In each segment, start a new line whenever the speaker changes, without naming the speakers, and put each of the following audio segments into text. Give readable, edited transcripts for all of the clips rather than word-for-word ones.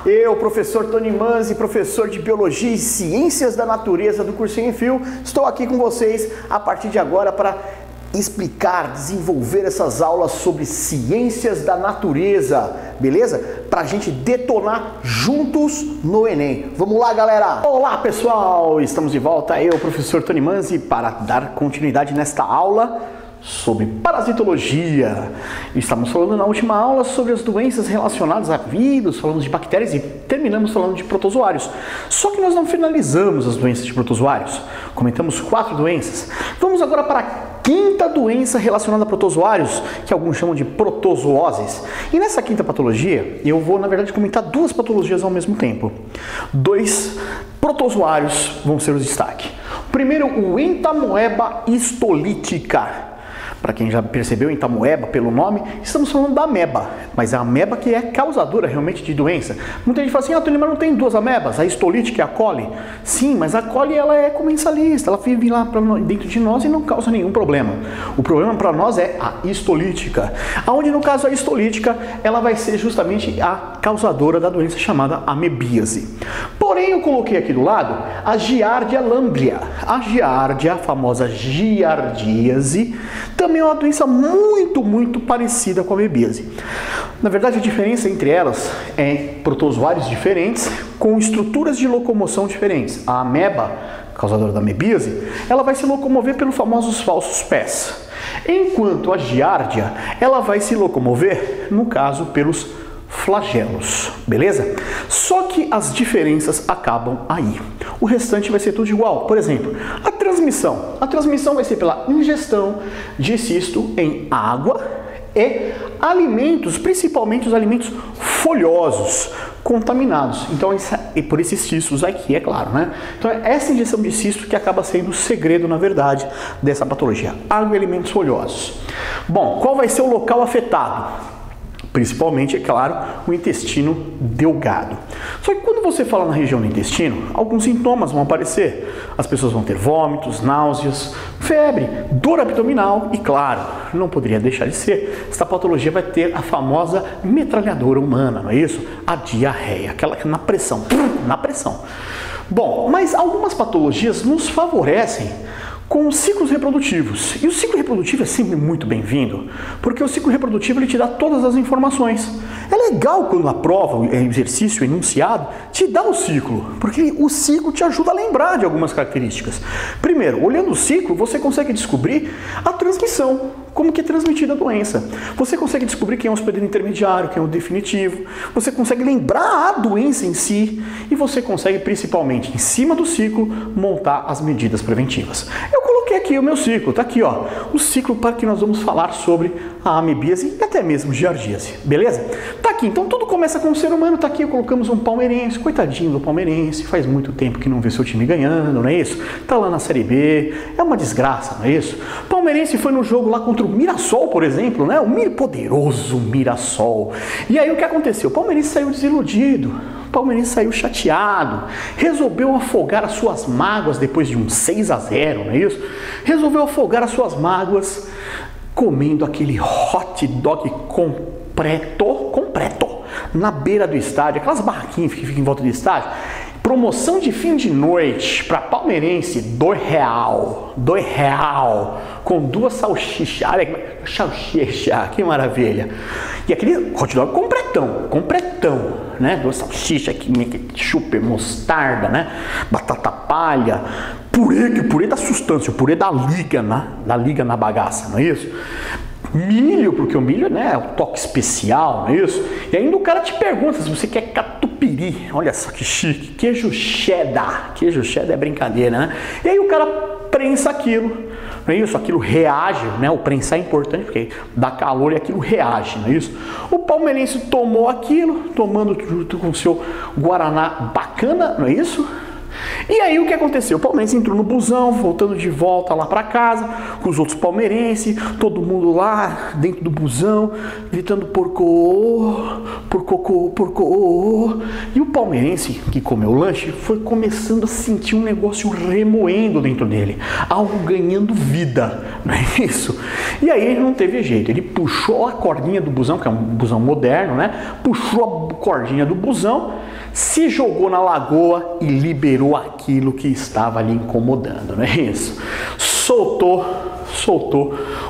Eu, professor Tony Manzi, professor de Biologia e Ciências da Natureza do Cursinho em Fio, estou aqui com vocês a partir de agora para explicar, desenvolver essas aulas sobre ciências da natureza, beleza? Pra gente detonar juntos no Enem. Vamos lá, galera! Olá, pessoal! Estamos de volta, eu, professor Tony Manzi, para dar continuidade nesta aula sobre parasitologia. Estamos falando na última aula sobre as doenças relacionadas a vírus, falamos de bactérias e terminamos falando de protozoários. Só que nós não finalizamos as doenças de protozoários. Comentamos 4 doenças. Vamos agora para a quinta doença relacionada a protozoários, que alguns chamam de protozooses. E nessa quinta patologia, eu vou, na verdade, comentar 2 patologias ao mesmo tempo. 2 protozoários vão ser o destaque. Primeiro, o Entamoeba histolítica. Para quem já percebeu, Entamoeba pelo nome, estamos falando da ameba, mas é a ameba que é causadora realmente de doença. Muita gente fala assim, Tony, mas não tem 2 amebas, a histolítica e a coli? Sim, mas a coli ela é comensalista, ela vive lá dentro de nós e não causa nenhum problema. O problema para nós é a histolítica, onde no caso a histolítica, ela vai ser justamente a causadora da doença chamada amebíase. Porém, eu coloquei aqui do lado a Giardia lamblia. A Giardia, a famosa giardíase, também é uma doença muito parecida com a amebíase. Na verdade, a diferença entre elas é protozoários diferentes com estruturas de locomoção diferentes. A ameba, causadora da amebíase, ela vai se locomover pelos famosos falsos pés, enquanto a giardia, ela vai se locomover, no caso, pelos flagelos, beleza? Só que as diferenças acabam aí. O restante vai ser tudo igual. Por exemplo, a transmissão vai ser pela ingestão de cisto em água e alimentos, principalmente os alimentos folhosos, contaminados. Então, e por esses cistos aqui, é claro, né? Então, é essa injeção de cisto que acaba sendo o segredo, na verdade, dessa patologia. Água e alimentos folhosos. Bom, qual vai ser o local afetado? Principalmente, é claro, o intestino delgado. Só que quando você fala na região do intestino, alguns sintomas vão aparecer. As pessoas vão ter vômitos, náuseas, febre, dor abdominal e, claro, não poderia deixar de ser, essa patologia vai ter a famosa metralhadora humana, não é isso? A diarreia, aquela que na pressão. Bom, mas algumas patologias nos favorecem com os ciclos reprodutivos. E o ciclo reprodutivo é sempre muito bem-vindo, porque o ciclo reprodutivo ele te dá todas as informações. É legal quando a prova, o exercício, o enunciado, te dá o ciclo, porque o ciclo te ajuda a lembrar de algumas características. Primeiro, olhando o ciclo, você consegue descobrir a transmissão, como que é transmitida a doença. Você consegue descobrir quem é o hospedeiro intermediário, quem é o definitivo, você consegue lembrar a doença em si e você consegue, principalmente, em cima do ciclo, montar as medidas preventivas. Eu coloquei aqui o meu ciclo, tá aqui, ó, o ciclo para que nós vamos falar sobre a amebíase e até mesmo giardíase, beleza? Tá aqui, então tudo começa com o ser humano, tá aqui, colocamos um palmeirense, coitadinho do palmeirense, faz muito tempo que não vê seu time ganhando, não é isso? Tá lá na Série B, é uma desgraça, não é isso? O palmeirense foi no jogo lá contra o Mirassol, por exemplo, né? O poderoso Mirassol. E aí o que aconteceu? O palmeirense saiu desiludido, o palmeirense saiu chateado, resolveu afogar as suas mágoas depois de um 6-0, não é isso? Resolveu afogar as suas mágoas comendo aquele hot dog completo, na beira do estádio, aquelas barraquinhas que ficam em volta do estádio. Promoção de fim de noite para palmeirense, R$2, com 2 salsichas, salsicha, que maravilha. E aquele hot dog completão, né? 2 salsichas, ketchup, mostarda, né? Batata palha, purê da substância, o purê da liga na bagaça, não é isso? Milho, porque o milho, né, é o toque especial, não é isso? E ainda o cara te pergunta se você quer catupiry, olha só que chique, queijo cheddar é brincadeira, né? E aí o cara prensa aquilo, não é isso? Aquilo reage, né? O prensar é importante porque dá calor e aquilo reage, não é isso? O palmeirense tomou aquilo, tomando junto com o seu guaraná bacana, não é isso? E aí o que aconteceu? O palmeirense entrou no busão, voltando de volta lá para casa, com os outros palmeirenses, todo mundo lá dentro do busão, gritando porco. E o palmeirense que comeu o lanche foi começando a sentir um negócio remoendo dentro dele, algo ganhando vida, não é isso? E aí ele não teve jeito, ele puxou a cordinha do busão, que é um busão moderno, né? Puxou a cordinha do busão, se jogou na lagoa e liberou aquilo que estava ali incomodando, não é isso? Soltou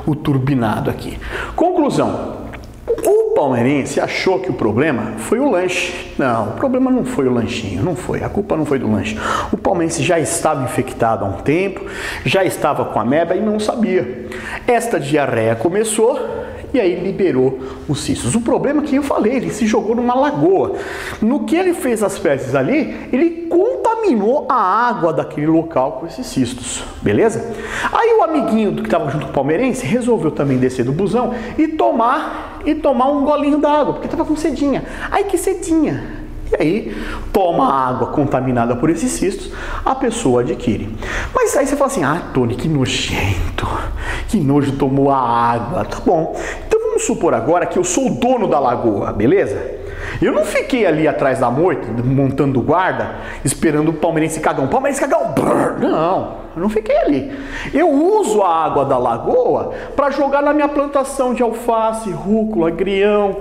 o turbinado aqui. Conclusão: o palmeirense achou que o problema foi o lanche. Não, o problema não foi o lanchinho, não foi. A culpa não foi do lanche. O palmeirense já estava infectado há um tempo, já estava com ameba e não sabia. Esta diarreia começou e aí liberou os cistos. O problema é que eu falei, ele se jogou numa lagoa. No que ele fez as fezes ali, ele contaminou a água daquele local com esses cistos, beleza? Aí o amiguinho que estava junto com o palmeirense resolveu também descer do busão e tomar um golinho d'água, porque estava com sedinha. Ai, que sedinha! E aí, toma água contaminada por esses cistos, a pessoa adquire. Mas aí você fala assim, ah, Tony, que nojento, que nojo, tomou a água, tá bom. Então vamos supor agora que eu sou o dono da lagoa, beleza? Eu não fiquei ali atrás da moita, montando guarda, esperando o palmeirense cagão. Palmeirense cagão! Brrr. Não, eu não fiquei ali. Eu uso a água da lagoa para jogar na minha plantação de alface, rúcula, agrião,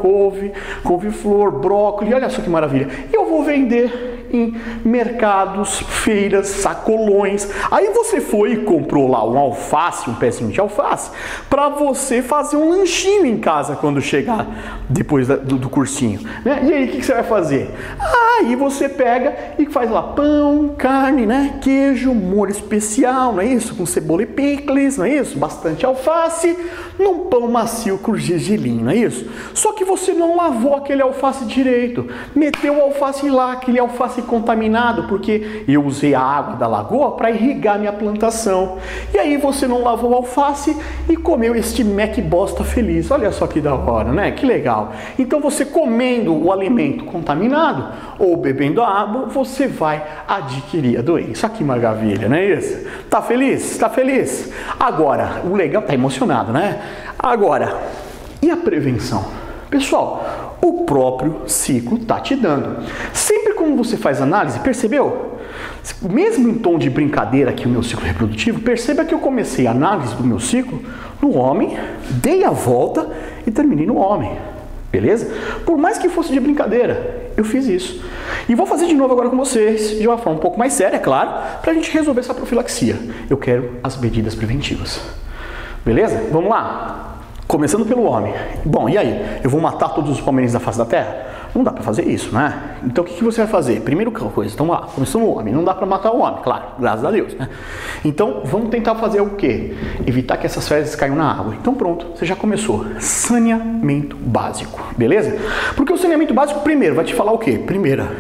couve-flor, brócolis. Olha só que maravilha. Eu vou vender em mercados, feiras, sacolões. Aí você foi e comprou lá um alface, um pezinho de alface, para você fazer um lanchinho em casa quando chegar depois do cursinho, né? E aí o que você vai fazer? Aí você pega e faz lá pão, carne, né? Queijo, molho especial, não é isso? Com cebola e picles, não é isso? Bastante alface, num pão macio com gergelim, não é isso? Só que você não lavou aquele alface direito, meteu o alface lá, aquele alface contaminado, porque eu usei a água da lagoa para irrigar minha plantação. E aí você não lavou o alface e comeu este Mac bosta feliz. Olha só que da hora, né? Que legal. Então você comendo o alimento contaminado ou bebendo a água, você vai adquirir a doença. Olha que maravilha, não é isso? Tá feliz? Tá feliz? Agora, o legal, tá emocionado, né? Agora, e a prevenção? Pessoal, o próprio ciclo tá te dando. Sempre quando você faz análise, percebeu? Mesmo em tom de brincadeira aqui o meu ciclo reprodutivo, perceba que eu comecei a análise do meu ciclo no homem, dei a volta e terminei no homem. Beleza? Por mais que fosse de brincadeira, eu fiz isso. E vou fazer de novo agora com vocês, de uma forma um pouco mais séria, claro, para a gente resolver essa profilaxia. Eu quero as medidas preventivas. Beleza? Vamos lá? Começando pelo homem. Bom, e aí? Eu vou matar todos os palmeirenses da face da terra? Não dá pra fazer isso, né? Então o que você vai fazer? Primeira coisa, então lá, começando no homem. Não dá pra matar o homem, claro, graças a Deus, né? Então vamos tentar fazer o quê? Evitar que essas fezes caiam na água. Então pronto, você já começou. Saneamento básico, beleza? Porque o saneamento básico, primeiro, vai te falar o quê? Primeira,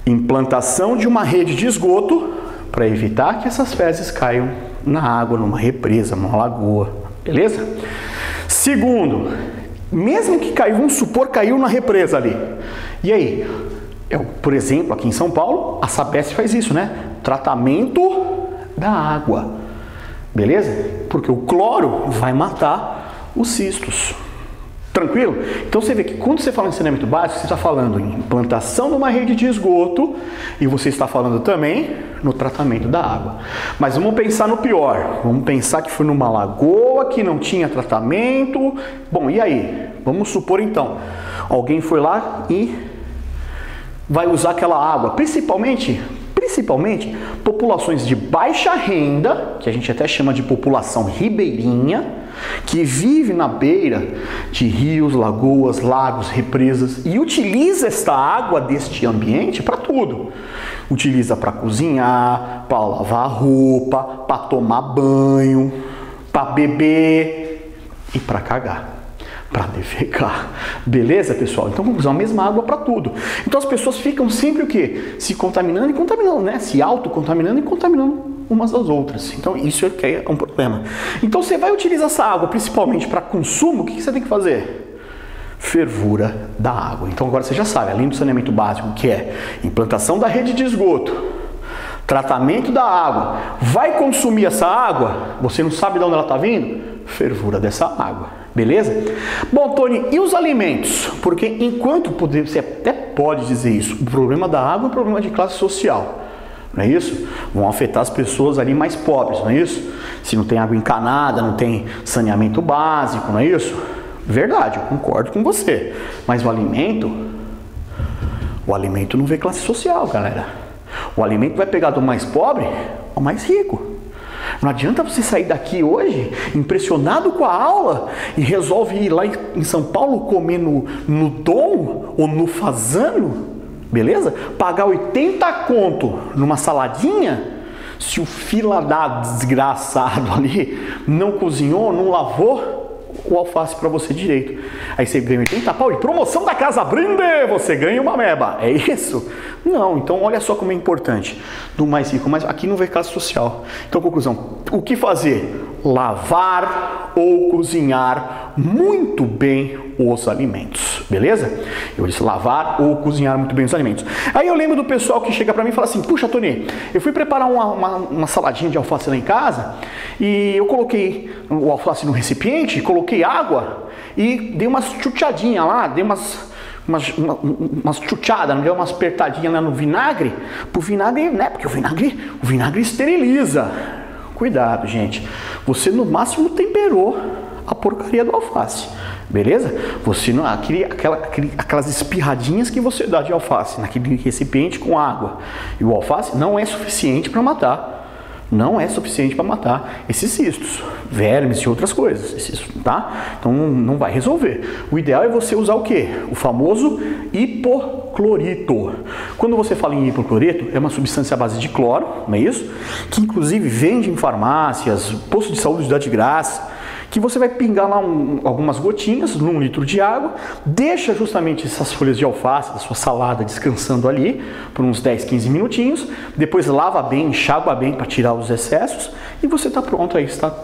implantação de uma rede de esgoto para evitar que essas fezes caiam na água, numa represa, numa lagoa, beleza? Segundo, mesmo que caiu, vamos supor, caiu na represa ali. E aí? Por exemplo, aqui em São Paulo, a Sabesp faz isso, né? Tratamento da água. Beleza? Porque o cloro vai matar os cistos. Tranquilo? Então você vê que quando você fala em saneamento básico, você está falando em implantação de uma rede de esgoto e você está falando também no tratamento da água. Mas vamos pensar no pior. Vamos pensar que foi numa lagoa que não tinha tratamento. Bom, e aí? Vamos supor então, alguém foi lá e vai usar aquela água, principalmente populações de baixa renda, que a gente até chama de população ribeirinha, que vive na beira de rios, lagoas, lagos, represas e utiliza esta água deste ambiente para tudo. Utiliza para cozinhar, para lavar roupa, para tomar banho, para beber e para cagar. Para defecar. Beleza, pessoal? Então vamos usar a mesma água para tudo. Então as pessoas ficam sempre o quê? Se contaminando e contaminando, né? Se autocontaminando e contaminando umas das outras. Então isso é um problema. Então você vai utilizar essa água principalmente para consumo, o que você tem que fazer? Fervura da água. Então agora você já sabe, além do saneamento básico, que é implantação da rede de esgoto, tratamento da água, vai consumir essa água, você não sabe de onde ela está vindo? Fervura dessa água. Beleza? Bom, Tony, e os alimentos? Porque enquanto você até pode dizer isso, o problema da água é um problema de classe social, não é isso? Vão afetar as pessoas ali mais pobres, não é isso? Se não tem água encanada, não tem saneamento básico, não é isso? Verdade, eu concordo com você. Mas o alimento O alimento não vê classe social, galera. O alimento vai pegar do mais pobre ao mais rico. Não adianta você sair daqui hoje impressionado com a aula e resolve ir lá em São Paulo comer no Dom ou no Fazano, beleza? Pagar 80 conto numa saladinha, se o fila da desgraçado ali não cozinhou, não lavou o alface para você direito. Aí você ganha 80 pau de promoção da Casa Brinde, você ganha uma meba. É isso? Não, então olha só como é importante. Do mais rico, mas aqui não vê classe social. Então, conclusão, o que fazer? Lavar ou cozinhar muito bem os alimentos, beleza? Eu disse lavar ou cozinhar muito bem os alimentos. Aí eu lembro do pessoal que chega pra mim e fala assim: puxa, Tony, eu fui preparar uma saladinha de alface lá em casa e eu coloquei o alface no recipiente, coloquei água e dei umas chuchadinhas lá, dei umas chuchadas, não deu umas apertadinhas lá no vinagre, pro vinagre, né? Porque o vinagre esteriliza. Cuidado, gente. Você no máximo temperou a porcaria do alface, beleza? Você não aquelas espirradinhas que você dá de alface naquele recipiente com água e o alface não é suficiente para matar. Não é suficiente para matar esses cistos, vermes e outras coisas, tá? Então não vai resolver. O ideal é você usar o quê? O famoso hipoclorito. Quando você fala em hipoclorito, é uma substância à base de cloro, não é isso? Que inclusive vende em farmácias, posto de saúde dá de graça, que você vai pingar lá algumas gotinhas num litro de água, deixa justamente essas folhas de alface da sua salada descansando ali por uns 10, 15 minutinhos, depois lava bem, enxágua bem para tirar os excessos e você está pronto aí, está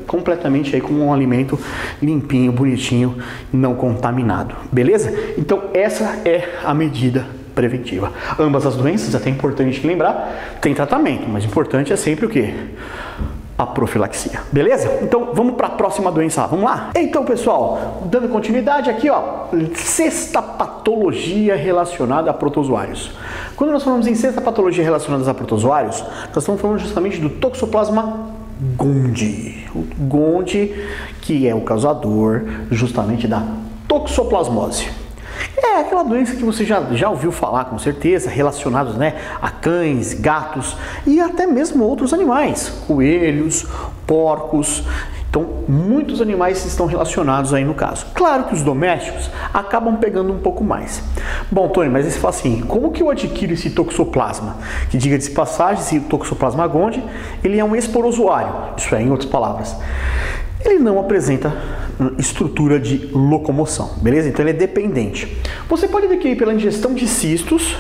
completamente aí com um alimento limpinho, bonitinho, não contaminado, beleza? Então essa é a medida preventiva. Ambas as doenças, até é importante lembrar, tem tratamento, mas importante é sempre o quê? A profilaxia, beleza? Então vamos para a próxima doença, vamos lá? Então, pessoal, dando continuidade aqui, ó, sexta patologia relacionada a protozoários. Quando nós falamos em sexta patologia relacionada a protozoários, nós estamos falando justamente do Toxoplasma gondii. O gondii, que é o causador justamente da toxoplasmose. É aquela doença que você já ouviu falar, com certeza, relacionados, né, a cães, gatos e até mesmo outros animais, coelhos, porcos. Então, muitos animais estão relacionados aí no caso. Claro que os domésticos acabam pegando um pouco mais. Bom, Tony, mas você fala assim, como que eu adquiro esse toxoplasma? Que, diga de passagem, esse Toxoplasma gondii, ele é um esporozoário, isso é, em outras palavras. Ele não apresenta estrutura de locomoção, beleza? Então ele é dependente. Você pode adquirir pela ingestão de cistos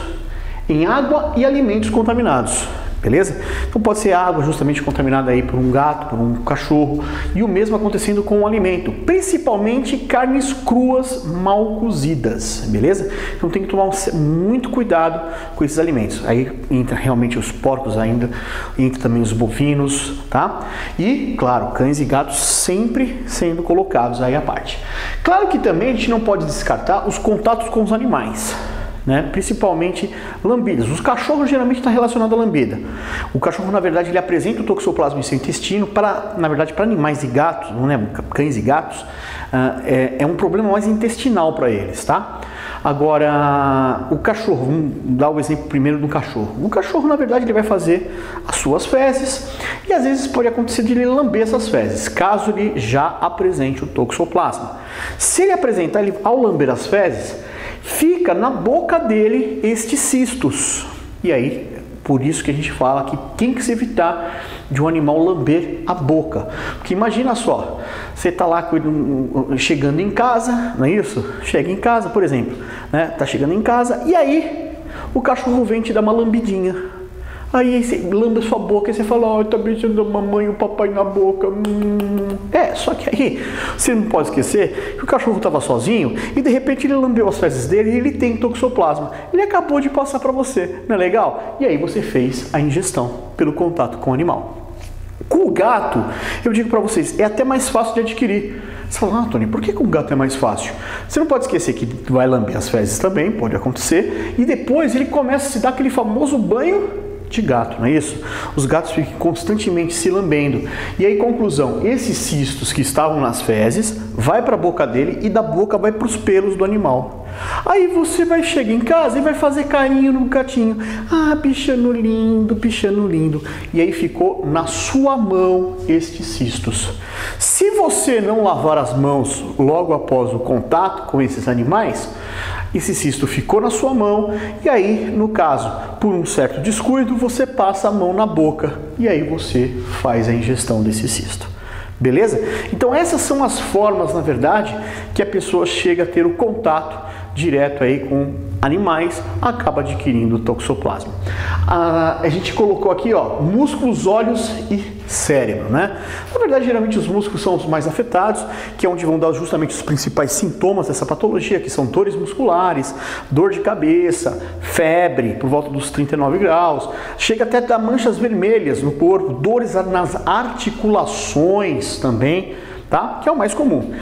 em água e alimentos contaminados, beleza? Então pode ser água justamente contaminada aí por um gato, por um cachorro, e o mesmo acontecendo com o alimento, principalmente carnes cruas mal cozidas, beleza? Então tem que tomar muito cuidado com esses alimentos. Aí entra realmente os porcos ainda, entra também os bovinos, tá? E, claro, cães e gatos sempre sendo colocados aí à parte. Claro que também a gente não pode descartar os contatos com os animais, né? Principalmente lambidas. Os cachorros geralmente está relacionado à lambida. O cachorro, na verdade, ele apresenta o toxoplasma em seu intestino na verdade, para animais e gatos, não é? Cães e gatos, é um problema mais intestinal para eles, tá? Agora, o cachorro, vamos dar o exemplo primeiro do cachorro. O cachorro, na verdade, ele vai fazer as suas fezes e às vezes pode acontecer de ele lamber essas fezes, caso ele já apresente o toxoplasma. Se ele apresentar, ao lamber as fezes, fica na boca dele estes cistos. E aí, por isso que a gente fala que tem que se evitar de um animal lamber a boca. Porque imagina só, você está lá chegando em casa, não é isso? Chega em casa, por exemplo, né? Tá chegando em casa e aí o cachorro vem te dar uma lambidinha. Aí você lambe a sua boca e você fala, tá beijando a mamãe e o papai na boca. Só que aí você não pode esquecer que o cachorro estava sozinho e de repente ele lambeu as fezes dele e ele tem toxoplasma. Ele acabou de passar para você, não é legal? E aí você fez a ingestão pelo contato com o animal. Com o gato, eu digo para vocês, é até mais fácil de adquirir. Você fala, Tony, por que com o gato é mais fácil? Você não pode esquecer que vai lamber as fezes também, pode acontecer, e depois ele começa a se dar aquele famoso banho de gato, não é isso? Os gatos ficam constantemente se lambendo. E aí, conclusão, esses cistos que estavam nas fezes, vai para a boca dele e da boca vai para os pelos do animal. Aí você vai chegar em casa e vai fazer carinho no gatinho. Ah, pichando lindo, pichando lindo. E aí ficou na sua mão estes cistos. Se você não lavar as mãos logo após o contato com esses animais, esse cisto ficou na sua mão e aí, no caso, por um certo descuido, você passa a mão na boca e aí você faz a ingestão desse cisto. Beleza? Então essas são as formas, na verdade, que a pessoa chega a ter o contato direto aí com animais, acaba adquirindo toxoplasma. A gente colocou aqui, ó, músculos, olhos e cérebro, né? Na verdade, geralmente os músculos são os mais afetados, que é onde vão dar justamente os principais sintomas dessa patologia, que são dores musculares, dor de cabeça, febre por volta dos 39 graus, chega até a dar manchas vermelhas no corpo, dores nas articulações também, tá? Que é o mais comum.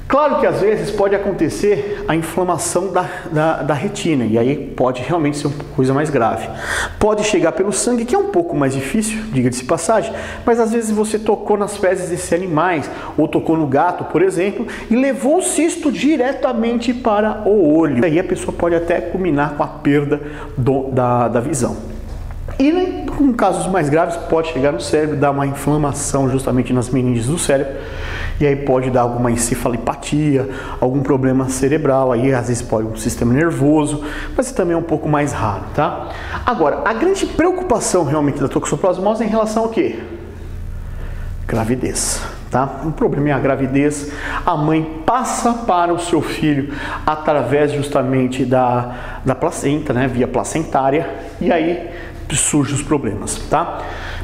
Claro que às vezes pode acontecer a inflamação da retina, e aí pode realmente ser uma coisa mais grave. Pode chegar pelo sangue, que é um pouco mais difícil, diga-se de passagem, mas às vezes você tocou nas fezes desses animais, ou tocou no gato, por exemplo, e levou o cisto diretamente para o olho. E aí a pessoa pode até culminar com a perda da visão. E em casos mais graves pode chegar no cérebro, dar uma inflamação justamente nas meninges do cérebro, e aí pode dar alguma encefalopatia, algum problema cerebral, aí às vezes pode um sistema nervoso, mas também é um pouco mais raro, tá? Agora, a grande preocupação realmente da toxoplasmose é em relação ao quê? Gravidez, tá? O problema é a gravidez, a mãe passa para o seu filho através justamente da placenta, né, via placentária, e aí surgem os problemas, tá?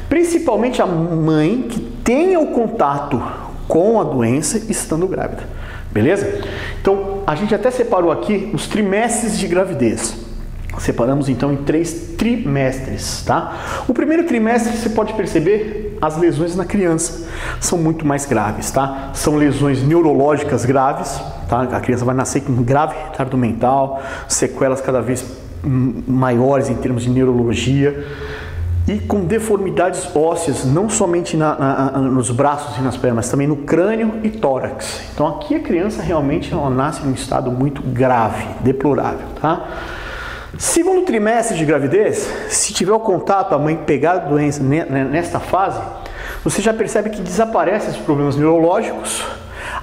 Principalmente a mãe que tenha o contato com a doença estando grávida, beleza? Então, a gente até separou aqui os trimestres de gravidez. Separamos então em 3 trimestres, tá? O primeiro trimestre, você pode perceber, as lesões na criança são muito mais graves, tá? São lesões neurológicas graves, tá? A criança vai nascer com um grave retardo mental, sequelas cada vez maiores em termos de neurologia, e com deformidades ósseas, não somente nos braços e nas pernas, mas também no crânio e tórax. Então aqui a criança realmente ela nasce em um estado muito grave, deplorável, tá? Segundo trimestre de gravidez, se tiver o contato, a mãe pegar a doença nesta fase, você já percebe que desaparecem os problemas neurológicos,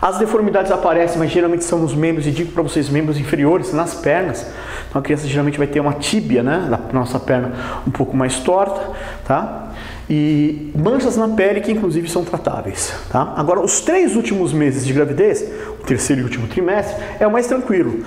as deformidades aparecem, mas geralmente são nos membros, e digo para vocês, membros inferiores, nas pernas. Então a criança geralmente vai ter uma tíbia, né, da nossa perna um pouco mais torta, tá? E manchas na pele que inclusive são tratáveis, tá? Agora, os 3 últimos meses de gravidez, o terceiro e último trimestre, é o mais tranquilo.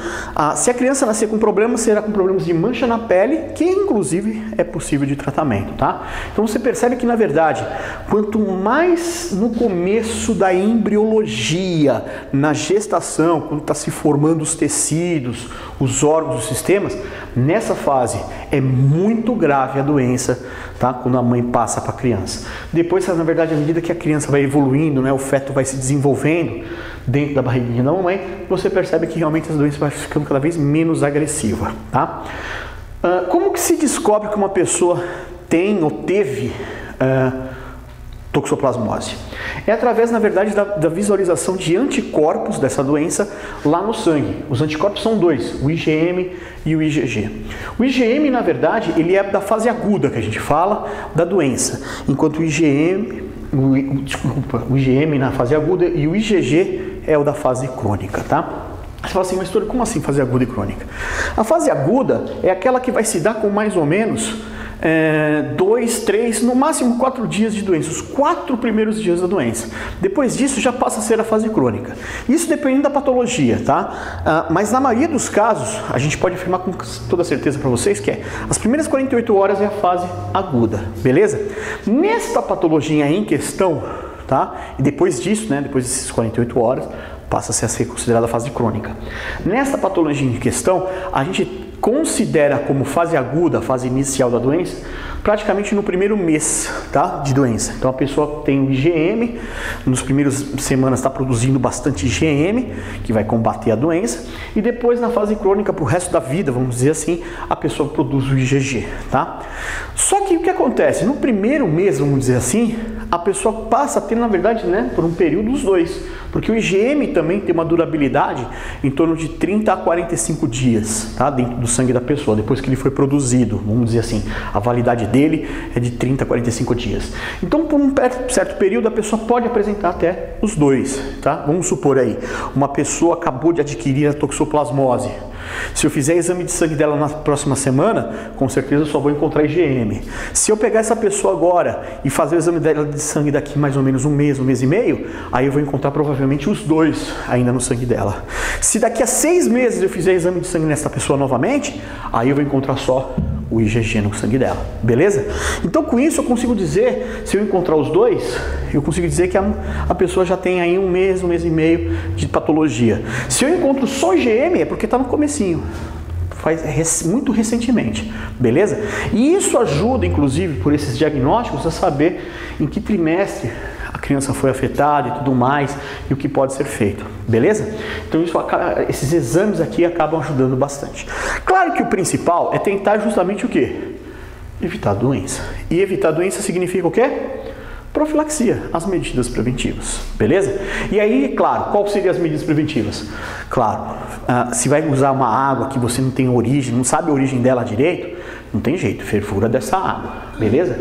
Se a criança nascer com problemas, será com problemas de mancha na pele, que inclusive é possível de tratamento, tá? Então você percebe que, na verdade, quanto mais no começo da embriologia, na gestação, quando está se formando os tecidos, os órgãos, os sistemas, nessa fase é muito grave a doença, tá? Quando a mãe passa para a criança. Depois, na verdade, à medida que a criança vai evoluindo, né, o feto vai se desenvolvendo dentro da barriguinha da mamãe, você percebe que realmente as doenças vão ficando cada vez menos agressiva, tá? Como que se descobre que uma pessoa tem ou teve toxoplasmose? É através, na verdade, da visualização de anticorpos dessa doença lá no sangue. Os anticorpos são 2, o IgM e o IgG. O IgM, na verdade, ele é da fase aguda que a gente fala da doença, enquanto o IgM na fase aguda e o IgG é o da fase crônica, tá? Você fala assim, mas como assim fase aguda e crônica? A fase aguda é aquela que vai se dar com mais ou menos 2, 3, no máximo 4 dias de doença, os 4 primeiros dias da doença. Depois disso já passa a ser a fase crônica. Isso depende da patologia, tá? Mas na maioria dos casos, a gente pode afirmar com toda certeza para vocês que as primeiras 48 horas é a fase aguda, beleza? Nesta patologia em questão, tá? E depois disso, né, depois dessas 48 horas, passa a ser considerada a fase crônica. Nesta patologia em questão, a gente considera como fase aguda, fase inicial da doença, praticamente no primeiro mês, tá, de doença. Então a pessoa tem o IgM, nos primeiros semanas está produzindo bastante IgM, que vai combater a doença, e depois na fase crônica, para o resto da vida, vamos dizer assim, a pessoa produz o IgG, tá? Só que o que acontece? No primeiro mês, vamos dizer assim, a pessoa passa a ter, na verdade, né, por um período os dois, porque o IgM também tem uma durabilidade em torno de 30 a 45 dias, tá, dentro do sangue da pessoa, depois que ele foi produzido, vamos dizer assim, a validade dele é de 30 a 45 dias. Então, por um certo período, a pessoa pode apresentar até os dois, tá? Vamos supor aí, uma pessoa acabou de adquirir a toxoplasmose. Se eu fizer exame de sangue dela na próxima semana, com certeza eu só vou encontrar IgM. Se eu pegar essa pessoa agora e fazer o exame dela de sangue daqui mais ou menos um mês e meio, aí eu vou encontrar provavelmente os dois ainda no sangue dela. Se daqui a 6 meses eu fizer exame de sangue nessa pessoa novamente, aí eu vou encontrar só o IgG no sangue dela, beleza? Então com isso eu consigo dizer, se eu encontrar os dois, eu consigo dizer que a pessoa já tem aí um mês e meio de patologia. Se eu encontro só IgM, é porque está no comecinho, muito recentemente, beleza? E isso ajuda, inclusive, por esses diagnósticos, a saber em que trimestre a criança foi afetada e tudo mais, e o que pode ser feito, beleza? Então esses exames aqui acabam ajudando bastante. Claro que o principal é tentar justamente o quê? Evitar a doença. E evitar a doença significa o quê? Profilaxia, as medidas preventivas, beleza? E aí, claro, qual seriam as medidas preventivas? Claro, se vai usar uma água que você não tem origem, não sabe a origem dela direito, não tem jeito, fervura dessa água, beleza?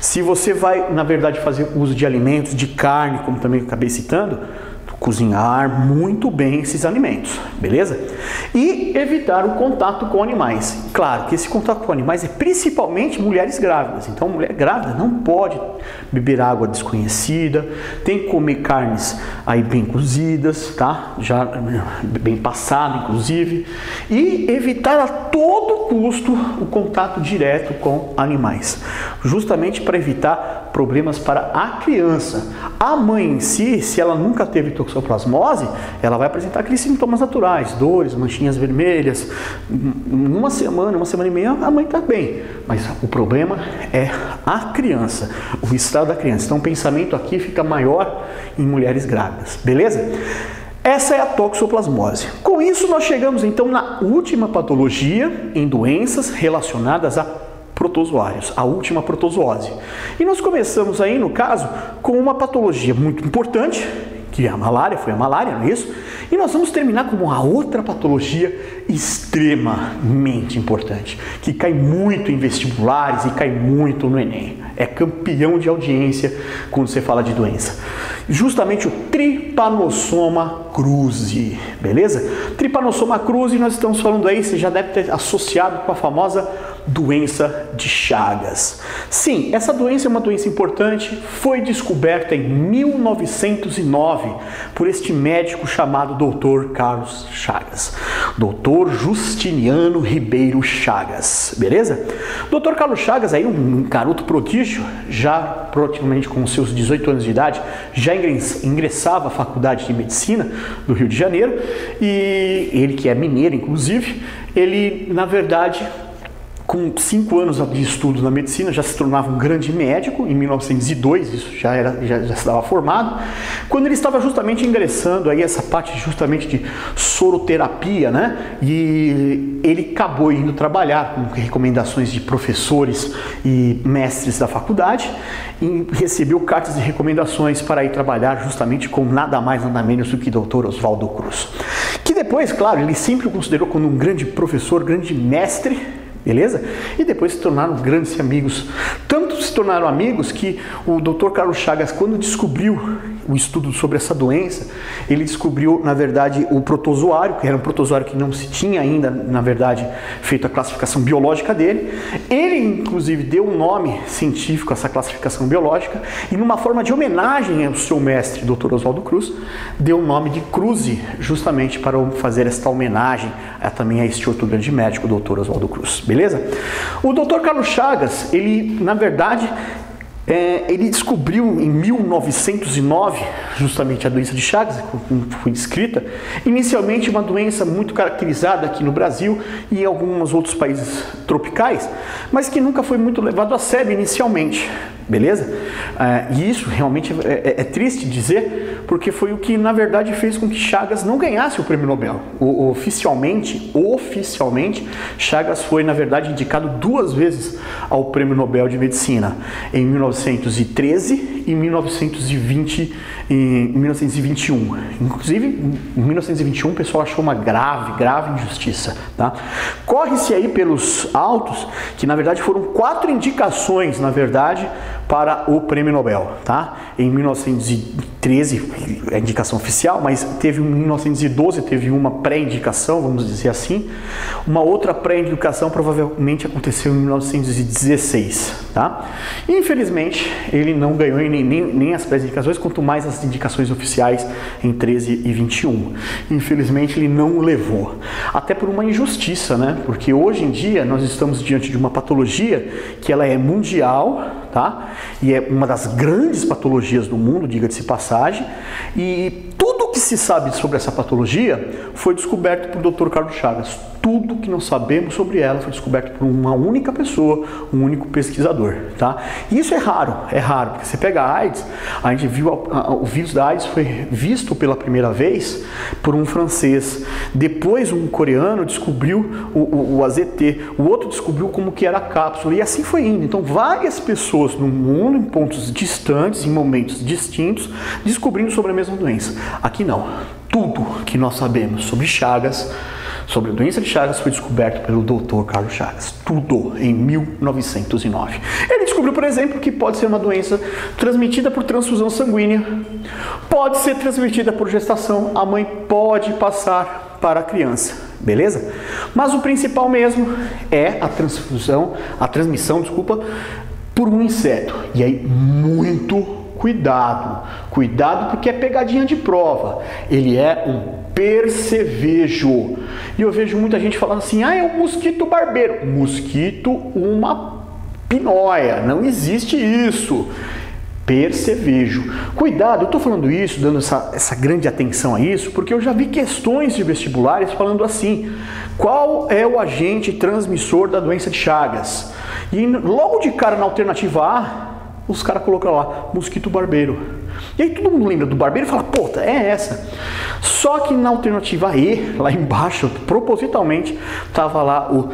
Se você vai, na verdade, fazer uso de alimentos, de carne, como também eu acabei citando, cozinhar muito bem esses alimentos, beleza? E evitar o contato com animais. Claro que esse contato com animais é principalmente mulheres grávidas. Então, mulher grávida não pode beber água desconhecida, tem que comer carnes aí bem cozidas, tá? Já bem passado, inclusive. E evitar a todo custo o contato direto com animais, justamente para evitar problemas para a criança. A mãe em si, se ela nunca teve toxoplasmose, ela vai apresentar aqueles sintomas naturais, dores, manchinhas vermelhas. Uma semana e meia, a mãe está bem. Mas o problema é a criança, o estado da criança. Então o pensamento aqui fica maior em mulheres grávidas, beleza? Essa é a toxoplasmose. Com isso nós chegamos então na última patologia em doenças relacionadas a protozoários, a última protozoose. E nós começamos aí, no caso, com uma patologia muito importante, que é a malária, foi a malária, não é isso? E nós vamos terminar com uma outra patologia extremamente importante, que cai muito em vestibulares e cai muito no Enem. É campeão de audiência quando você fala de doença. Justamente o Trypanosoma cruzi, beleza? Trypanosoma cruzi, nós estamos falando aí, você já deve ter associado com a famosa doença de Chagas. Sim, essa doença é uma doença importante, foi descoberta em 1909 por este médico chamado Dr. Carlos Chagas. Dr. Justiniano Ribeiro Chagas, beleza? Dr. Carlos Chagas, aí um garoto prodígio, já praticamente com seus 18 anos de idade, já ingressava à Faculdade de Medicina do Rio de Janeiro, e ele, que é mineiro inclusive, ele na verdade, com 5 anos de estudo na medicina, já se tornava um grande médico. Em 1902, isso já estava formado. Quando ele estava justamente ingressando aí essa parte justamente de soroterapia, né? E ele acabou indo trabalhar com recomendações de professores e mestres da faculdade e recebeu cartas de recomendações para ir trabalhar justamente com nada mais, nada menos do que Dr. Oswaldo Cruz. Que depois, claro, ele sempre o considerou como um grande professor, grande mestre, beleza? E depois se tornaram grandes amigos. Tanto se tornaram amigos que o Dr. Carlos Chagas, quando descobriu o estudo sobre essa doença, ele descobriu, na verdade, o protozoário, que era um protozoário que não se tinha ainda, na verdade, feito a classificação biológica dele. Ele, inclusive, deu um nome científico a essa classificação biológica e, numa forma de homenagem ao seu mestre, Dr. Oswaldo Cruz, deu o nome de Cruzi, justamente para fazer esta homenagem também a este outro grande médico, Dr. Oswaldo Cruz. Beleza? O Dr. Carlos Chagas, ele, na verdade, Ele descobriu em 1909 justamente a doença de Chagas, como foi descrita, inicialmente uma doença muito caracterizada aqui no Brasil e em alguns outros países tropicais, mas que nunca foi muito levado a sério inicialmente, beleza? E isso realmente é triste dizer, porque foi o que na verdade fez com que Chagas não ganhasse o prêmio Nobel. Oficialmente, Chagas foi na verdade indicado 2 vezes ao prêmio Nobel de Medicina, em 1913 e 1921. Inclusive, em 1921 o pessoal achou uma grave injustiça, tá? Corre-se aí pelos autos que na verdade foram 4 indicações, na verdade, para o prêmio Nobel, tá? Em 1913, a indicação oficial, mas teve em 1912, teve uma pré-indicação, vamos dizer assim. Uma outra pré-indicação provavelmente aconteceu em 1916, tá? Infelizmente, ele não ganhou nem as pré-indicações, quanto mais as indicações oficiais em 13 e 21. Infelizmente, ele não levou. Até por uma injustiça, né? Porque hoje em dia nós estamos diante de uma patologia que ela é mundial, tá? E é uma das grandes patologias do mundo, diga-se de passagem, e tudo que se sabe sobre essa patologia foi descoberto por Dr. Carlos Chagas. Tudo que nós sabemos sobre ela foi descoberto por uma única pessoa, um único pesquisador, tá? E isso é raro, porque você pega a AIDS, a gente viu o vírus da AIDS foi visto pela primeira vez por um francês, depois um coreano descobriu o AZT, o outro descobriu como que era a cápsula, e assim foi indo. Então várias pessoas no mundo, em pontos distantes, em momentos distintos, descobrindo sobre a mesma doença. Aqui não. Tudo que nós sabemos sobre Chagas, sobre a doença de Chagas, foi descoberto pelo Dr. Carlos Chagas. Tudo em 1909. Ele descobriu, por exemplo, que pode ser uma doença transmitida por transfusão sanguínea, pode ser transmitida por gestação, a mãe pode passar para a criança, beleza? Mas o principal mesmo é a transmissão, por um inseto. E aí, muito cuidado porque é pegadinha de prova. Ele é um percevejo. E eu vejo muita gente falando assim, é um mosquito barbeiro. Mosquito, uma pinóia, não existe isso. Percevejo. Cuidado, eu estou falando isso, dando essa grande atenção a isso, porque eu já vi questões de vestibulares falando assim, qual é o agente transmissor da doença de Chagas? E logo de cara na alternativa A, os caras colocam lá, mosquito barbeiro. E aí todo mundo lembra do barbeiro e fala, puta, é essa. Só que na alternativa E, lá embaixo, propositalmente, estava lá o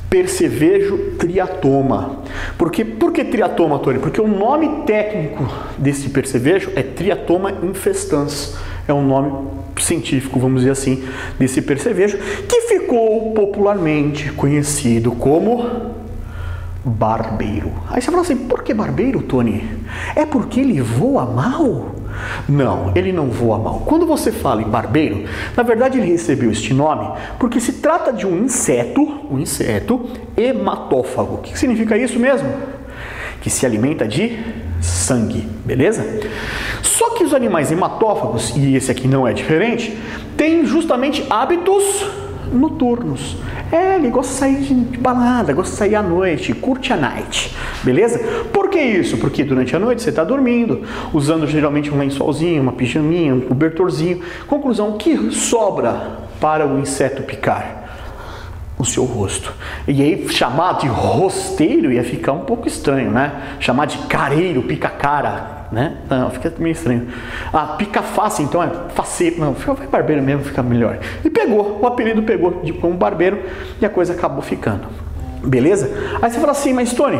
percevejo triatoma. Por que triatoma, Tony? Porque o nome técnico desse percevejo é Triatoma infestans. É um nome científico, vamos dizer assim, desse percevejo, que ficou popularmente conhecido como barbeiro. Aí você fala assim, por que barbeiro, Tony? É porque ele voa mal? Não, ele não voa mal. Quando você fala em barbeiro, na verdade ele recebeu este nome porque se trata de um inseto hematófago. O que significa isso mesmo? Que se alimenta de sangue, beleza? Só que os animais hematófagos, e esse aqui não é diferente, têm justamente hábitos noturnos. Ele gosta de sair de balada, gosta de sair à noite, curte a night, beleza? Por que isso? Porque durante a noite você está dormindo, usando geralmente um lençolzinho, uma pijaminha, um cobertorzinho. Conclusão, o que sobra para o inseto picar? O seu rosto. E aí chamar de rosteiro ia ficar um pouco estranho, né? Chamar de careiro, pica-cara, né? Não, fica meio estranho. Pica-face, então é faceiro. Não, vai barbeiro mesmo, fica melhor. E pegou, o apelido pegou como barbeiro e a coisa acabou ficando. Beleza? Aí você fala assim, mas Tony,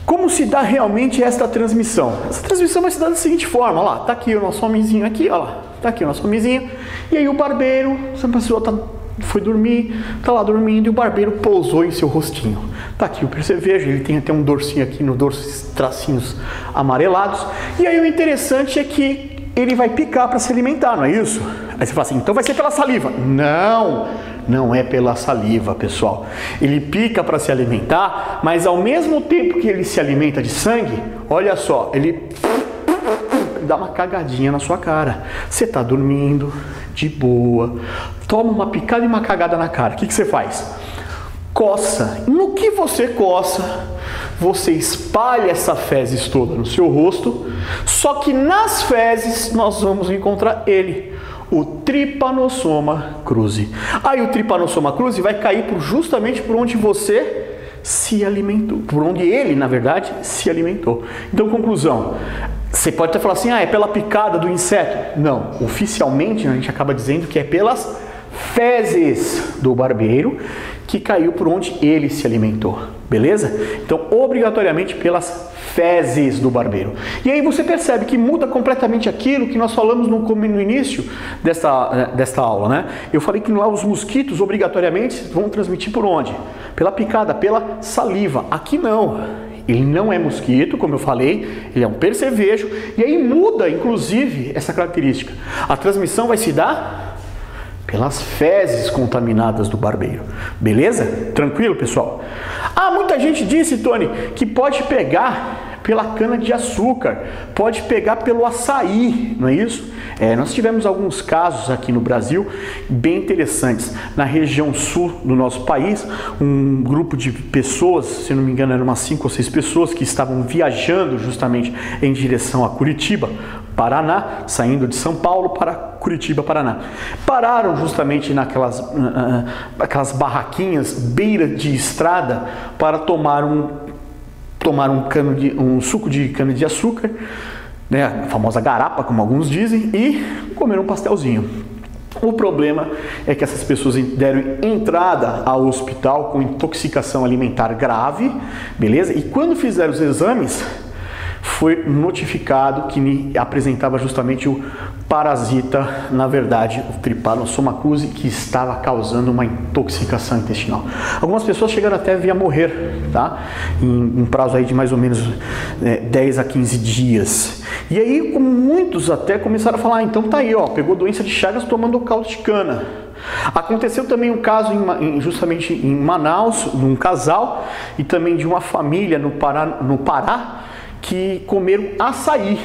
como se dá realmente esta transmissão? Essa transmissão vai se dar da seguinte forma, olha lá, tá aqui o nosso homenzinho aqui, olha lá, tá aqui o nosso homenzinho, e aí o barbeiro, essa pessoa foi dormir, tá lá dormindo e o barbeiro pousou em seu rostinho. Tá aqui o percevejo, ele tem até um dorsinho aqui no dorso, esses tracinhos amarelados. E aí o interessante é que ele vai picar para se alimentar, não é isso? Aí você fala assim, então vai ser pela saliva. Não, não é pela saliva, pessoal. Ele pica para se alimentar, mas ao mesmo tempo que ele se alimenta de sangue, olha só, ele dá uma cagadinha na sua cara. Você tá dormindo, de boa, toma uma picada e uma cagada na cara. O que você faz? Coça. No que você coça, você espalha essa fezes toda no seu rosto, só que nas fezes nós vamos encontrar ele, o Trypanosoma cruzi. Aí o Trypanosoma cruzi vai cair justamente por onde você se alimentou, por onde ele, na verdade, se alimentou. Então, conclusão, você pode até falar assim, é pela picada do inseto. Não, oficialmente a gente acaba dizendo que é pelas fezes do barbeiro que caiu por onde ele se alimentou, beleza? Então, obrigatoriamente pelas fezes do barbeiro. E aí você percebe que muda completamente aquilo que nós falamos no início desta aula, né? Eu falei que lá os mosquitos obrigatoriamente vão transmitir por onde? Pela picada, pela saliva. Aqui não. Ele não é mosquito, como eu falei, ele é um percevejo. E aí muda, inclusive, essa característica. A transmissão vai se dar pelas fezes contaminadas do barbeiro. Beleza? Tranquilo, pessoal? Muita gente disse, Tony, que pode pegar pela cana de açúcar, pode pegar pelo açaí, não é isso? Nós tivemos alguns casos aqui no Brasil bem interessantes. Na região sul do nosso país, um grupo de pessoas, se não me engano eram umas 5 ou 6 pessoas que estavam viajando justamente em direção a Curitiba, Paraná, saindo de São Paulo para Curitiba, Paraná. Pararam justamente aquelas barraquinhas beira de estrada para tomar um suco de cana de açúcar, né, a famosa garapa, como alguns dizem, e comer um pastelzinho. O problema é que essas pessoas deram entrada ao hospital com intoxicação alimentar grave, beleza? E quando fizeram os exames, foi notificado que apresentava justamente o parasita, na verdade, o Trypanosoma cruzi, que estava causando uma intoxicação intestinal. Algumas pessoas chegaram até a morrer, tá? Em um prazo aí de mais ou menos 10 a 15 dias. E aí, muitos até começaram a falar, então tá aí, ó, pegou doença de Chagas tomando caldo de cana. Aconteceu também um caso justamente em Manaus, de um casal e também de uma família no Pará, que comeram açaí,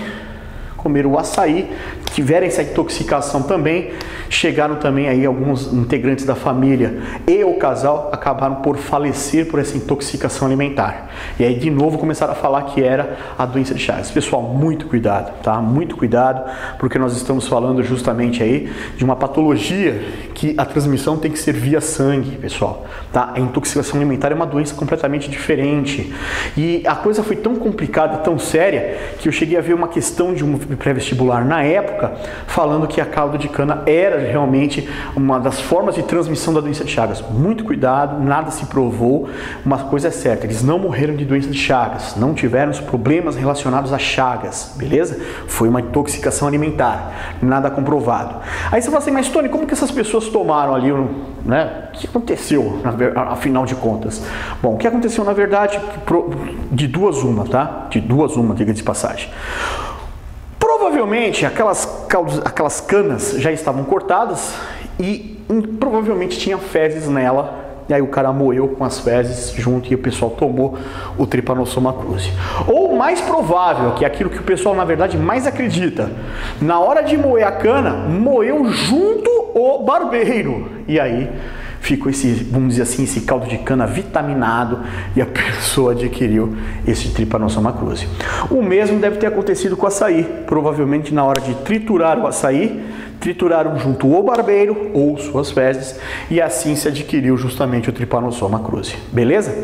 tiveram essa intoxicação também, chegaram também aí alguns integrantes da família e o casal acabaram por falecer por essa intoxicação alimentar. E aí de novo começaram a falar que era a doença de Chagas. Pessoal, muito cuidado, tá? Muito cuidado, porque nós estamos falando justamente aí de uma patologia que a transmissão tem que ser via sangue, pessoal, tá? A intoxicação alimentar é uma doença completamente diferente. E a coisa foi tão complicada, tão séria, que eu cheguei a ver uma questão de um pré-vestibular na época, falando que a caldo de cana era realmente uma das formas de transmissão da doença de Chagas. Muito cuidado, nada se provou. Uma coisa é certa, eles não morreram de doença de Chagas, não tiveram os problemas relacionados a Chagas, beleza? Foi uma intoxicação alimentar, nada comprovado. Aí você fala assim, mas Tony, como que essas pessoas tomaram ali, né? O que aconteceu, afinal de contas? Bom, o que aconteceu na verdade, de duas uma, tá? De duas uma, diga de passagem. Provavelmente aquelas canas já estavam cortadas e provavelmente tinha fezes nela. E aí o cara moeu com as fezes junto e o pessoal tomou o Trypanosoma cruzi. Ou mais provável, que é aquilo que o pessoal na verdade mais acredita, na hora de moer a cana, moeu junto o barbeiro. E aí ficou vamos dizer assim, esse caldo de cana vitaminado e a pessoa adquiriu esse Trypanosoma cruzi. O mesmo deve ter acontecido com o açaí. Provavelmente na hora de triturar o açaí, trituraram junto o barbeiro ou suas fezes e assim se adquiriu justamente o Trypanosoma cruzi. Beleza?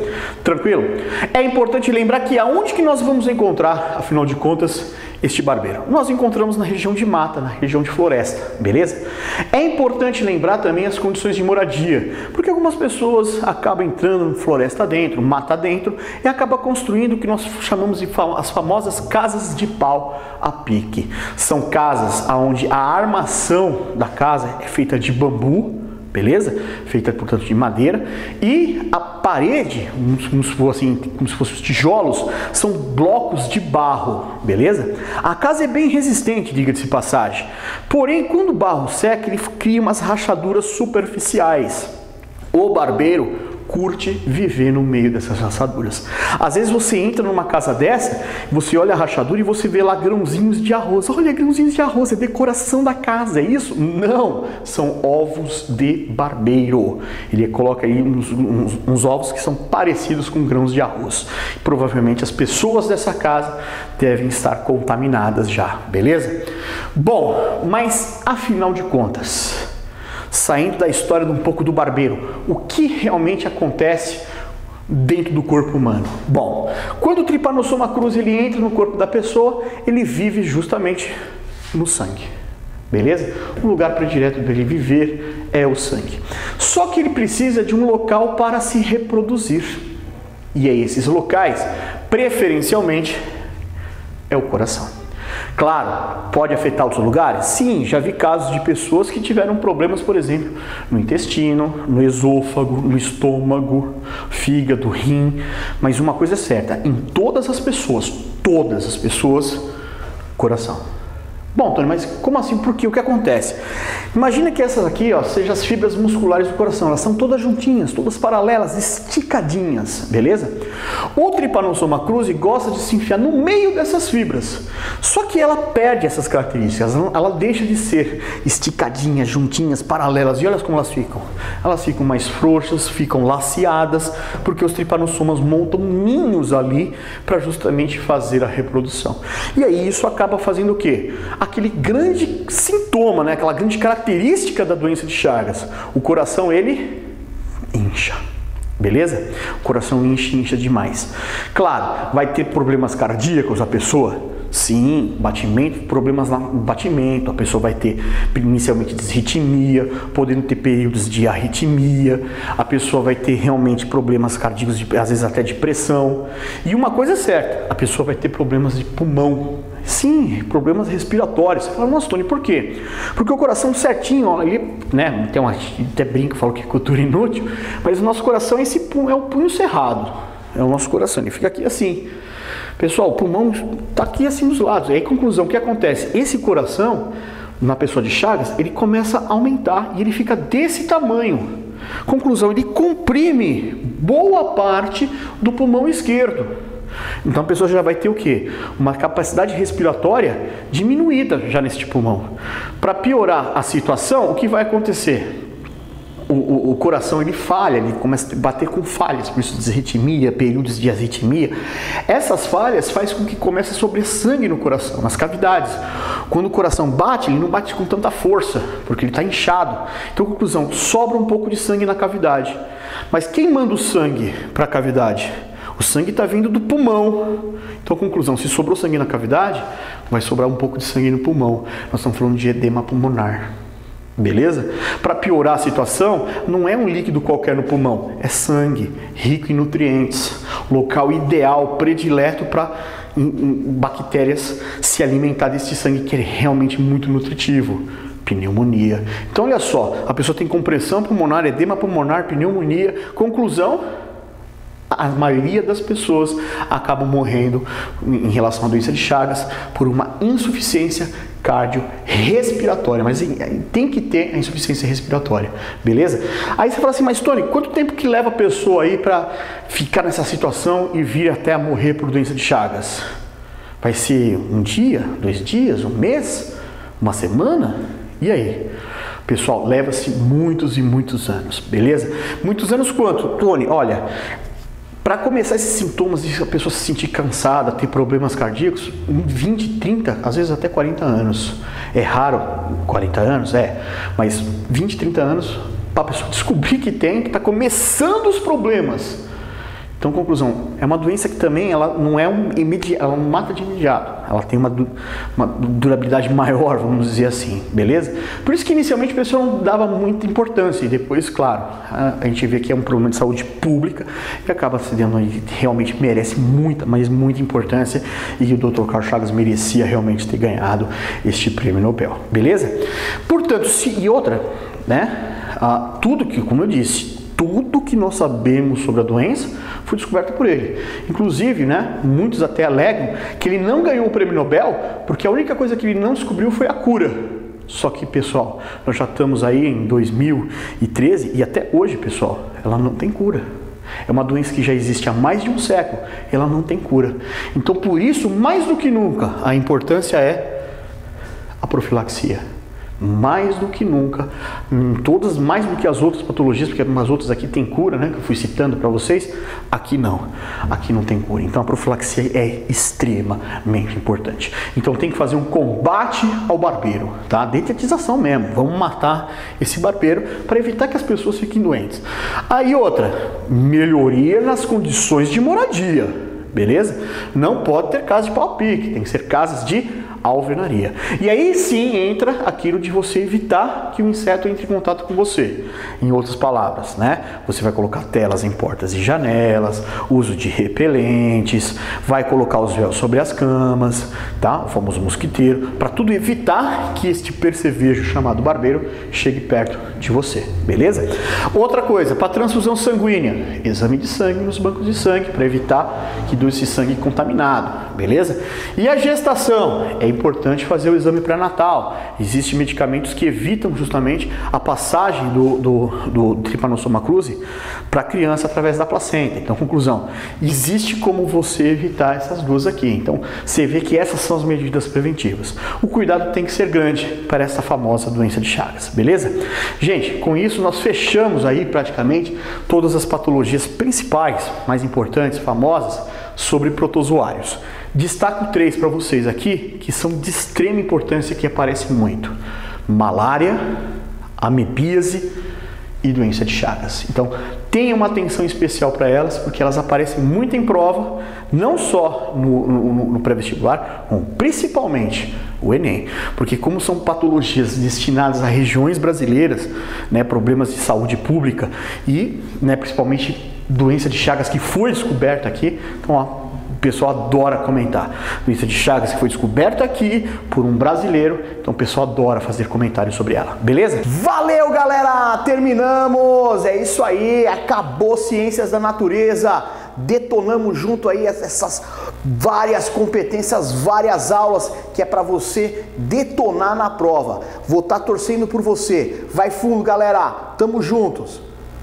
Tranquilo? É importante lembrar que aonde que nós vamos encontrar, afinal de contas, este barbeiro? Nós encontramos na região de mata, na região de floresta, beleza? É importante lembrar também as condições de moradia, porque algumas pessoas acabam entrando floresta dentro, mata dentro e acabam construindo o que nós chamamos de as famosas casas de pau a pique. São casas onde a armação da casa é feita de bambu, beleza? Feita, portanto, de madeira, e a parede, como se fossem os tijolos, são blocos de barro, beleza? A casa é bem resistente, diga-se de passagem, porém, quando o barro seca, ele cria umas rachaduras superficiais. O barbeiro curte viver no meio dessas rachaduras. Às vezes você entra numa casa dessa, você olha a rachadura e você vê lá grãozinhos de arroz. Olha, grãozinhos de arroz, é decoração da casa, é isso? Não, são ovos de barbeiro. Ele coloca aí uns ovos que são parecidos com grãos de arroz. Provavelmente as pessoas dessa casa devem estar contaminadas já, beleza? Bom, mas afinal de contas, saindo da história de um pouco do barbeiro, o que realmente acontece dentro do corpo humano? Bom, quando o Trypanosoma cruzi ele entra no corpo da pessoa, ele vive justamente no sangue, beleza? O lugar predileto dele viver é o sangue. Só que ele precisa de um local para se reproduzir. E é esses locais, preferencialmente, é o coração. Claro, pode afetar outros lugares? Sim, já vi casos de pessoas que tiveram problemas, por exemplo, no intestino, no esôfago, no estômago, fígado, rim. Mas uma coisa é certa, em todas as pessoas, coração. Bom, Tony, mas como assim? Por quê? O que acontece? Imagina que essas aqui, ó, sejam as fibras musculares do coração. Elas são todas juntinhas, todas paralelas, esticadinhas, beleza? O Trypanosoma cruzi gosta de se enfiar no meio dessas fibras. Só que ela perde essas características. Ela deixa de ser esticadinhas, juntinhas, paralelas. E olha como elas ficam. Elas ficam mais frouxas, ficam laceadas, porque os trypanossomas montam ninhos ali para justamente fazer a reprodução. E aí isso acaba fazendo o quê? Aquele grande sintoma, né? Aquela grande característica da doença de Chagas. O coração, ele incha, beleza? O coração incha demais. Claro, vai ter problemas cardíacos a pessoa? Sim, batimento, problemas no batimento, a pessoa vai ter inicialmente disritmia, podendo ter períodos de arritmia, a pessoa vai ter realmente problemas cardíacos, às vezes até de pressão. E uma coisa é certa, a pessoa vai ter problemas de pulmão. Sim, problemas respiratórios. Você fala, nossa, Tony, por quê? Porque o coração certinho, ó, ele, né, tem uma, até brinco, falo que é cultura inútil, mas o nosso coração é o punho cerrado. É o nosso coração, ele fica aqui assim. Pessoal, o pulmão está aqui assim dos lados. E aí, conclusão, o que acontece? Esse coração, na pessoa de Chagas, ele começa a aumentar e ele fica desse tamanho. Conclusão, ele comprime boa parte do pulmão esquerdo. Então a pessoa já vai ter o quê? Uma capacidade respiratória diminuída já nesse pulmão. Para piorar a situação, o que vai acontecer? O coração ele falha, ele começa a bater com falhas, por isso desarritmia, períodos de arritmia. Essas falhas fazem com que comece a sobrar sangue no coração, nas cavidades. Quando o coração bate, ele não bate com tanta força, porque ele está inchado. Então, conclusão, sobra um pouco de sangue na cavidade. Mas quem manda o sangue para a cavidade? O sangue está vindo do pulmão. Então, conclusão, se sobrou sangue na cavidade, vai sobrar um pouco de sangue no pulmão. Nós estamos falando de edema pulmonar. Beleza? Para piorar a situação, não é um líquido qualquer no pulmão, é sangue, rico em nutrientes, local ideal, predileto para bactérias se alimentar desse sangue que é realmente muito nutritivo. Pneumonia. Então olha só, a pessoa tem compressão pulmonar, edema pulmonar, pneumonia. Conclusão, a maioria das pessoas acabam morrendo em relação à doença de Chagas por uma insuficiência cardiorrespiratória, mas tem que ter a insuficiência respiratória, beleza? Aí você fala assim, mas Tony, quanto tempo que leva a pessoa aí para ficar nessa situação e vir até a morrer por doença de Chagas? Vai ser um dia, 2 dias, 1 mês, 1 semana? E aí? Pessoal, leva-se muitos e muitos anos, beleza? Muitos anos quanto? Tony, olha, para começar esses sintomas de a pessoa se sentir cansada, ter problemas cardíacos, 20, 30, às vezes até 40 anos. É raro, 40 anos, mas 20, 30 anos para a pessoa descobrir que tem, que está começando os problemas. Então, conclusão, é uma doença que também ela não é ela não mata de imediato, ela tem uma durabilidade maior, vamos dizer assim, beleza? Por isso que inicialmente a pessoa não dava muita importância e depois, claro, a gente vê que é um problema de saúde pública que acaba se dando, realmente merece muita, mas muita importância e o Dr. Carl Chagas merecia realmente ter ganhado este prêmio Nobel, beleza? Portanto, e outra, né? Tudo que, como eu disse, tudo que nós sabemos sobre a doença foi descoberto por ele. Inclusive, né, muitos até alegam que ele não ganhou o prêmio Nobel porque a única coisa que ele não descobriu foi a cura. Só que, pessoal, nós já estamos aí em 2013 e até hoje, pessoal, ela não tem cura. É uma doença que já existe há mais de um século, ela não tem cura. Então, por isso, mais do que nunca, a importância é a profilaxia. Mais do que nunca, todas, mais do que as outras patologias, porque umas outras aqui tem cura, né, que eu fui citando para vocês, aqui não tem cura. Então a profilaxia é extremamente importante. Então tem que fazer um combate ao barbeiro, tá? Detetização mesmo, vamos matar esse barbeiro para evitar que as pessoas fiquem doentes. Aí outra, melhoria nas condições de moradia, beleza? Não pode ter casa de pau-pique, tem que ser casas de alvenaria. E aí sim entra aquilo de você evitar que o inseto entre em contato com você. Em outras palavras, né? Você vai colocar telas em portas e janelas, uso de repelentes, vai colocar os véus sobre as camas, tá? O famoso mosquiteiro, para tudo evitar que este percevejo chamado barbeiro chegue perto de você, beleza? Outra coisa, para transfusão sanguínea, exame de sangue nos bancos de sangue, para evitar que doe esse sangue contaminado, beleza? E a gestação, é importante fazer o exame pré-natal. Existem medicamentos que evitam justamente a passagem do Trypanosoma cruzi para a criança através da placenta. Então, conclusão, existe como você evitar essas duas aqui. Então, você vê que essas são as medidas preventivas. O cuidado tem que ser grande para essa famosa doença de Chagas, beleza? Gente, com isso nós fechamos aí praticamente todas as patologias principais, mais importantes, famosas, sobre protozoários. Destaco 3 para vocês aqui, que são de extrema importância, que aparecem muito: malária, amebíase e doença de Chagas. Então, tenha uma atenção especial para elas, porque elas aparecem muito em prova, não só no pré-vestibular, como principalmente o Enem, porque como são patologias destinadas a regiões brasileiras, né, problemas de saúde pública e, né, principalmente doença de Chagas que foi descoberta aqui, então ó, o pessoal adora comentar. Doença de Chagas que foi descoberta aqui por um brasileiro, então o pessoal adora fazer comentários sobre ela, beleza? Valeu, galera! Terminamos! É isso aí, acabou Ciências da Natureza. Detonamos junto aí essas várias competências, várias aulas que é para você detonar na prova. Vou estar torcendo por você. Vai fundo, galera! Tamo juntos!